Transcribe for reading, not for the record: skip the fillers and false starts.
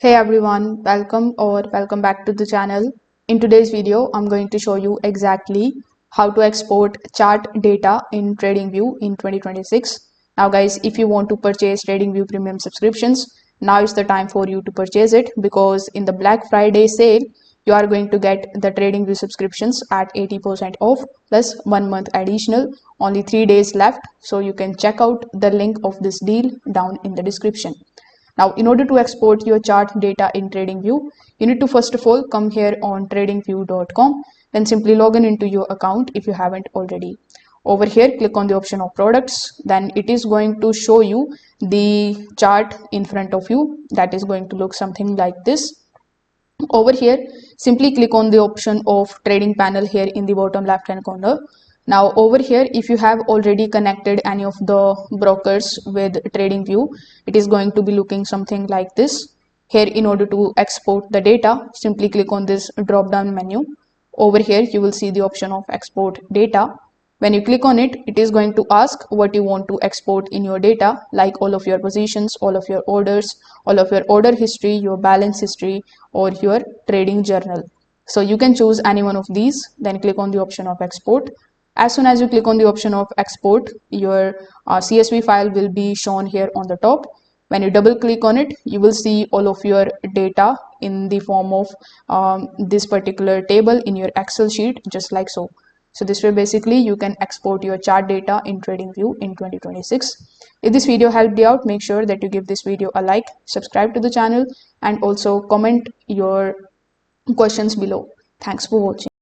Hey everyone, welcome back to the channel. In today's video, I'm going to show you exactly how to export chart data in TradingView in 2026. Now guys, if you want to purchase TradingView premium subscriptions, now is the time for you to purchase it because in the Black Friday sale, you are going to get the TradingView subscriptions at 80% off plus 1 month additional, only 3 days left. So you can check out the link of this deal down in the description. Now, in order to export your chart data in TradingView, you need to first of all come here on tradingview.com, then simply log in into your account if you haven't already. Over here, click on the option of products, then it is going to show you the chart in front of you. That is going to look something like this. Over here, simply click on the option of trading panel here in the bottom left hand corner. Now over here, if you have already connected any of the brokers with TradingView, it is going to be looking something like this. Here, in order to export the data, simply click on this drop down menu. Over here, you will see the option of export data. When you click on it, it is going to ask what you want to export in your data, like all of your positions, all of your orders, all of your order history, your balance history, or your trading journal. So you can choose any one of these, then click on the option of export. As soon as you click on the option of export, your CSV file will be shown here on the top. When you double click on it, you will see all of your data in the form of this particular table in your Excel sheet, just like so. So this way basically you can export your chart data in TradingView in 2026. If this video helped you out, make sure that you give this video a like, subscribe to the channel, and also comment your questions below. Thanks for watching.